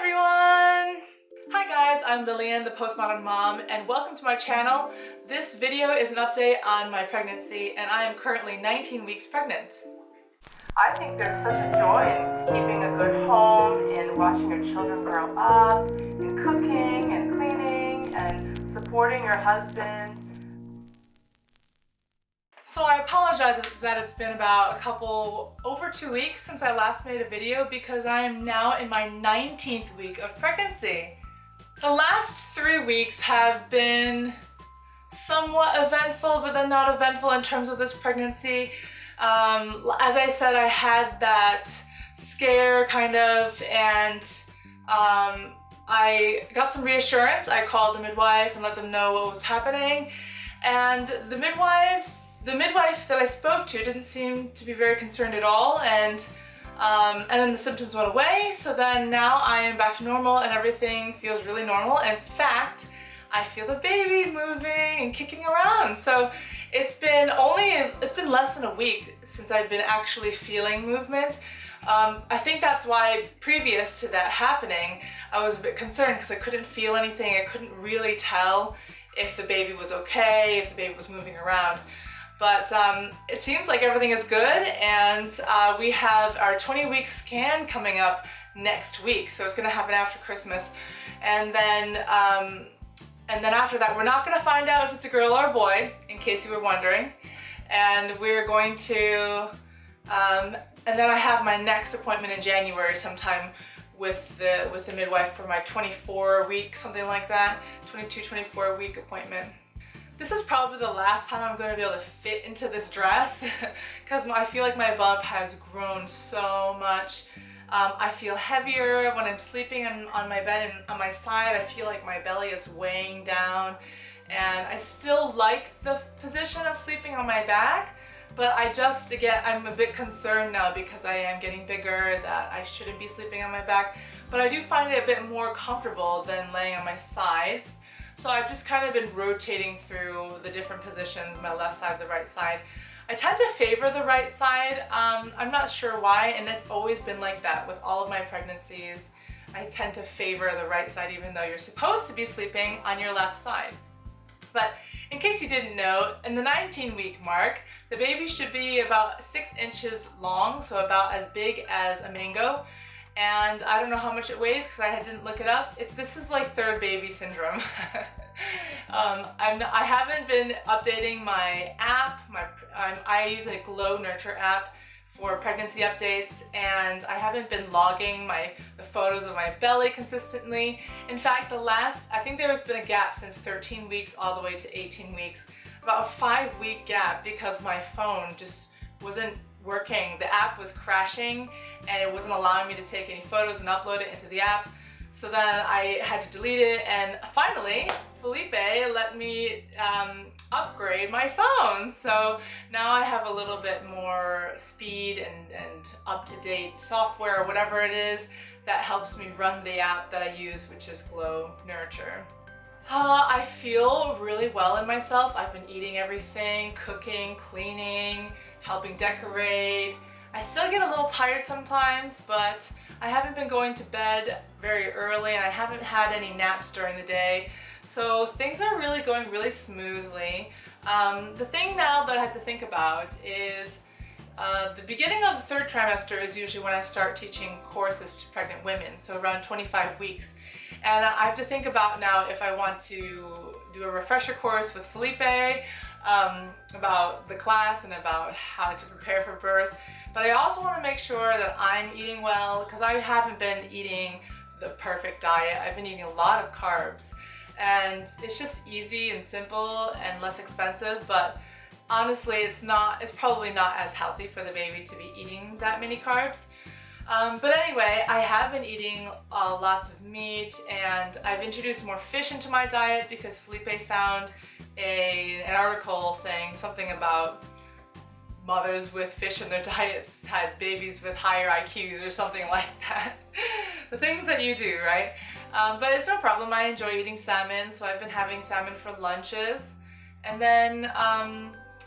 everyone! Hi guys, I'm Lillian, the Postmodern Mom, and welcome to my channel. This video is an update on my pregnancy, and I am currently 19 weeks pregnant. I think there's such a joy in keeping a good home, in watching your children grow up, in cooking and cleaning, and supporting your husband. So I apologize that it's been about over 2 weeks since I last made a video because I am now in my 19th week of pregnancy. The last 3 weeks have been somewhat eventful, but then not eventful in terms of this pregnancy. As I said, I had that scare kind of, and I got some reassurance. I called the midwife and let them know what was happening, and the midwife that I spoke to didn't seem to be very concerned at all, and then the symptoms went away. So then now I am back to normal and everything feels really normal. In fact, I feel the baby moving and kicking around. So it's been less than a week since I've been actually feeling movement. I think that's why previous to that happening, I was a bit concerned because I couldn't feel anything. I couldn't really tell if the baby was okay, if the baby was moving around. But it seems like everything is good, and we have our 20-week scan coming up next week. So it's gonna happen after Christmas. And then after that, we're not gonna find out if it's a girl or a boy, in case you were wondering. And we're going to, and then I have my next appointment in January sometime with the midwife for my 24-week, something like that, 24 week appointment. This is probably the last time I'm going to be able to fit into this dress because I feel like my bump has grown so much. I feel heavier when I'm sleeping on my bed, and on my side I feel like my belly is weighing down, and I still like the position of sleeping on my back, but I'm a bit concerned now because I am getting bigger that I shouldn't be sleeping on my back, but I do find it a bit more comfortable than laying on my sides. So I've just kind of been rotating through the different positions, my left side, the right side. I tend to favor the right side. I'm not sure why, and it's always been like that with all of my pregnancies. I tend to favor the right side even though you're supposed to be sleeping on your left side. But in case you didn't know, in the 19-week mark, the baby should be about 6 inches long, so about as big as a mango. And I don't know how much it weighs because I didn't look it up. This is like third baby syndrome. I haven't been updating my app. I use a Glow Nurture app for pregnancy updates, and I haven't been logging the photos of my belly consistently. In fact, I think there has been a gap since 13 weeks all the way to 18 weeks, about a 5-week gap because my phone just wasn't working. The app was crashing and it wasn't allowing me to take any photos and upload it into the app. So then I had to delete it, and finally Felipe let me upgrade my phone. So now I have a little bit more speed and up-to-date software or whatever it is that helps me run the app that I use, which is Glow Nurture. I feel really well in myself. I've been eating everything, cooking, cleaning, helping decorate. I still get a little tired sometimes, but I haven't been going to bed very early, and I haven't had any naps during the day. So things are really going really smoothly. The thing now that I have to think about is the beginning of the 3rd trimester is usually when I start teaching courses to pregnant women, so around 25 weeks. And I have to think about now if I want to do a refresher course with Felipe about the class and about how to prepare for birth. But I also want to make sure that I'm eating well, because I haven't been eating the perfect diet. I've been eating a lot of carbs, and it's just easy and simple and less expensive, but honestly it's probably not as healthy for the baby to be eating that many carbs. But anyway, I have been eating lots of meat, and I've introduced more fish into my diet because Felipe found an article saying something about mothers with fish in their diets had babies with higher IQs or something like that. The things that you do, right? But it's no problem. I enjoy eating salmon, so I've been having salmon for lunches. And then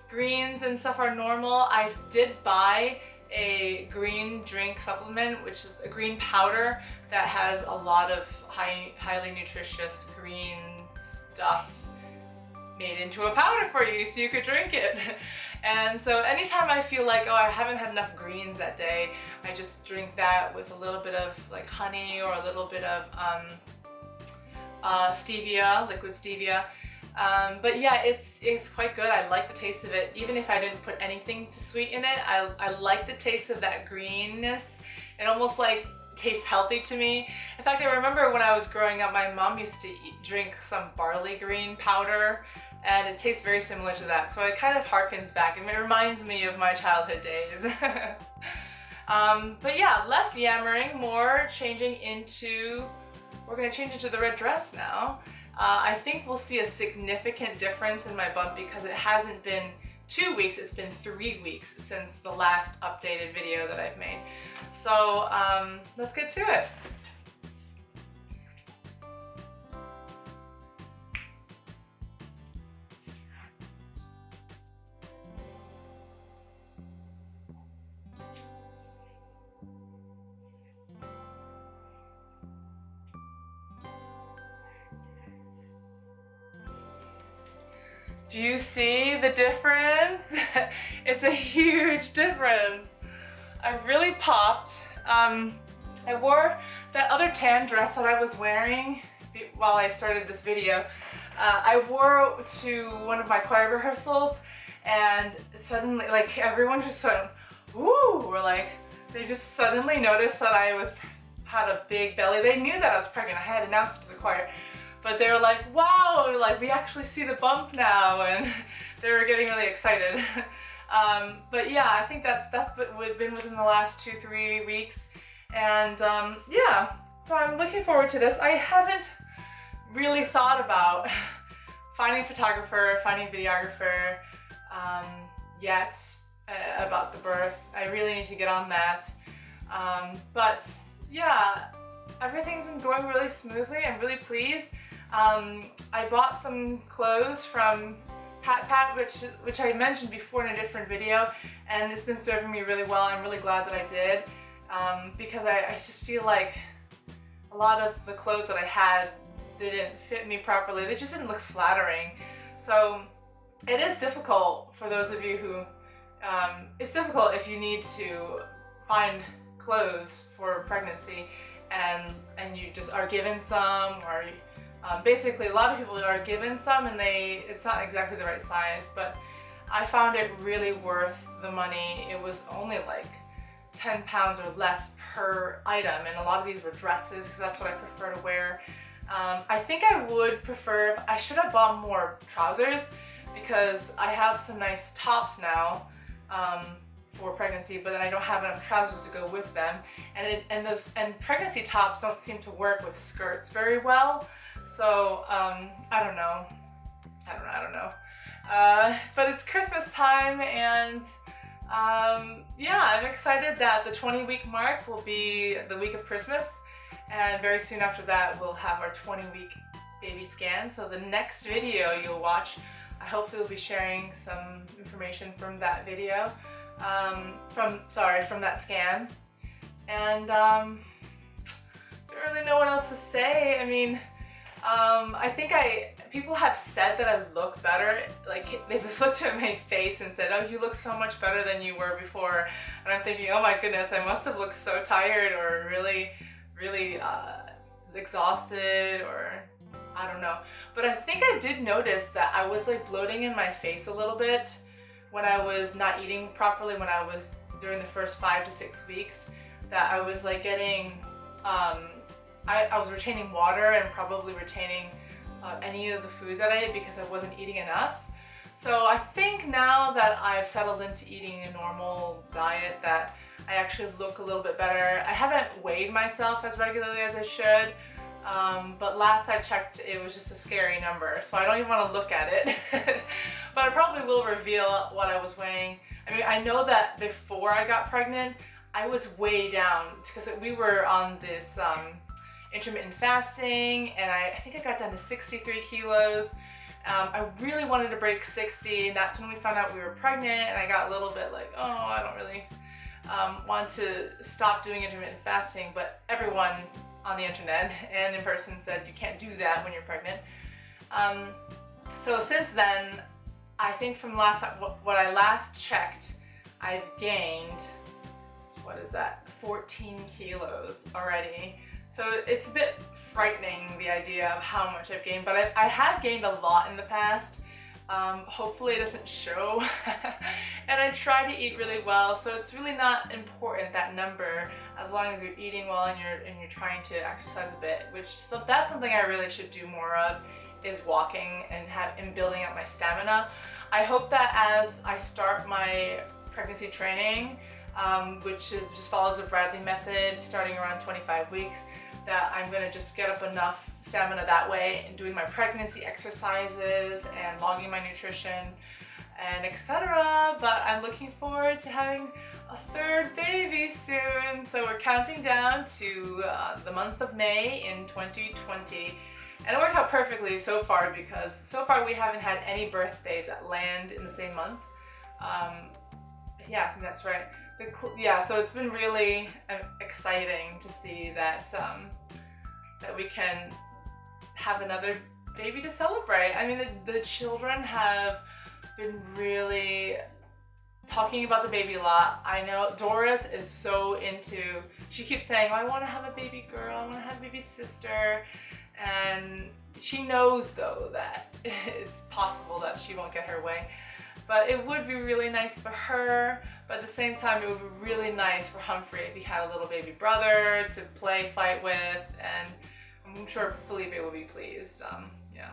greens and stuff are normal. I did buy a green drink supplement, which is a green powder that has a lot of highly nutritious green stuff made into a powder for you so you could drink it. And so anytime I feel like, oh, I haven't had enough greens that day, I just drink that with a little bit of like honey or a little bit of stevia, liquid stevia. But yeah, it's quite good. I like the taste of it. Even if I didn't put anything to sweeten it, I like the taste of that greenness. It almost like tastes healthy to me. In fact, I remember when I was growing up, my mom used to drink some barley green powder, and it tastes very similar to that. So it kind of harkens back, and it reminds me of my childhood days. But yeah, less yammering, more changing into, we're gonna change into the red dress now. I think we'll see a significant difference in my bump because it hasn't been 2 weeks, it's been 3 weeks since the last updated video that I've made. So let's get to it. Do you see the difference? It's a huge difference. I really popped. I wore that other tan dress that I was wearing while I started this video. I wore to one of my choir rehearsals, and suddenly, like, everyone just went, "Ooh!" Or like, they just suddenly noticed that I had a big belly. They knew that I was pregnant. I had announced it to the choir. But they were like, wow, like we actually see the bump now, and they were getting really excited. But yeah, I think that's been within the last 2-3 weeks. And yeah, so I'm looking forward to this. I haven't really thought about finding a photographer, finding a videographer yet about the birth. I really need to get on that. But yeah, everything's been going really smoothly. I'm really pleased. I bought some clothes from Pat, which I mentioned before in a different video, and it's been serving me really well. I'm really glad that I did, because I just feel like a lot of the clothes that I had didn't fit me properly. They just didn't look flattering. So it is difficult for those of you who, it's difficult if you need to find clothes for pregnancy and you just are given some, or basically a lot of people are given some and it's not exactly the right size, but I found it really worth the money. It was only like 10 pounds or less per item, and a lot of these were dresses because that's what I prefer to wear. I think I would prefer, I should have bought more trousers because I have some nice tops now for pregnancy, but then I don't have enough trousers to go with them, and pregnancy tops don't seem to work with skirts very well. So I don't know. But it's Christmas time, and yeah, I'm excited that the 20-week mark will be the week of Christmas, and very soon after that we'll have our 20-week baby scan. So the next video you'll watch, I hopefully will be sharing some information from that video, from that scan. And don't really know what else to say. I mean, I think people have said that I look better, like they've looked at my face and said, oh, you look so much better than you were before. And I'm thinking, oh my goodness, I must have looked so tired or really exhausted, or I don't know. But I think I did notice that I was like bloating in my face a little bit when I was not eating properly, when I was during the first 5 to 6 weeks, that I was like getting, I was retaining water and probably retaining any of the food that I ate because I wasn't eating enough. So I think now that I've settled into eating a normal diet that I actually look a little bit better. I haven't weighed myself as regularly as I should, but last I checked it was just a scary number, so I don't even want to look at it. But I probably will reveal what I was weighing. I mean, I know that before I got pregnant, I was way down because we were on this intermittent fasting, and I think I got down to 63 kilos. I really wanted to break 60, and that's when we found out we were pregnant, and I got a little bit like, oh, I don't really want to stop doing intermittent fasting, but everyone on the internet and in person said you can't do that when you're pregnant. So since then, I think from what I last checked, I've gained, what is that, 14 kilos already. So it's a bit frightening, the idea of how much I've gained, but I have gained a lot in the past. Hopefully it doesn't show. And I try to eat really well, so it's really not important, that number, as long as you're eating well and you're trying to exercise a bit, so that's something I really should do more of, is walking and building up my stamina. I hope that as I start my pregnancy training, which just follows the Bradley method, starting around 25 weeks, that I'm gonna just get up enough stamina that way and doing my pregnancy exercises and logging my nutrition and etc. But I'm looking forward to having a third baby soon. So we're counting down to the month of May in 2020. And it works out perfectly so far, because so far we haven't had any birthdays that land in the same month. Yeah, I think that's right. Yeah, so it's been really exciting to see that that we can have another baby to celebrate. I mean, the children have been really talking about the baby a lot. I know Doris is so into, she keeps saying, oh, I want to have a baby girl, I want to have a baby sister. And she knows though that it's possible that she won't get her way. But it would be really nice for her, but at the same time it would be really nice for Humphrey if he had a little baby brother to fight with, and I'm sure Felipe would be pleased. Yeah.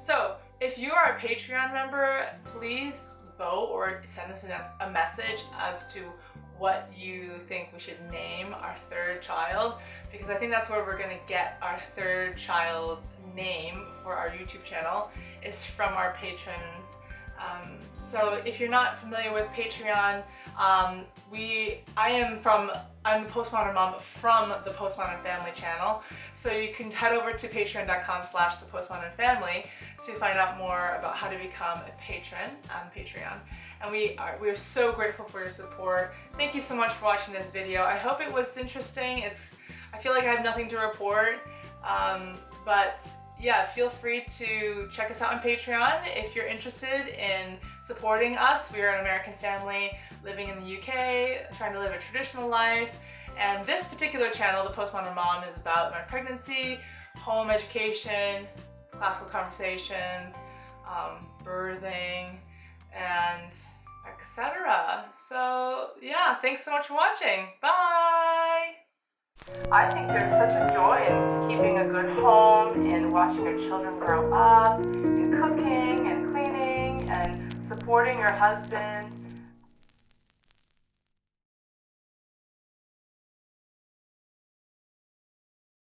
So if you are a Patreon member, please vote or send us a message as to what you think we should name our third child, because I think that's where we're gonna get our third child's name for our YouTube channel, is from our patrons. So if you're not familiar with Patreon, I'm the Postmodern Mom from the Postmodern Family channel. So you can head over to patreon.com/thepostmodernfamily to find out more about how to become a patron on Patreon. And we are so grateful for your support. Thank you so much for watching this video. I hope it was interesting. I feel like I have nothing to report, but yeah, feel free to check us out on Patreon if you're interested in supporting us. We are an American family living in the UK, trying to live a traditional life. And this particular channel, The Postmodern Mom, is about my pregnancy, home education, classical conversations, birthing, and etc. So yeah, thanks so much for watching. Bye! I think there's such a joy in keeping a good home and watching your children grow up, and cooking and cleaning and supporting your husband.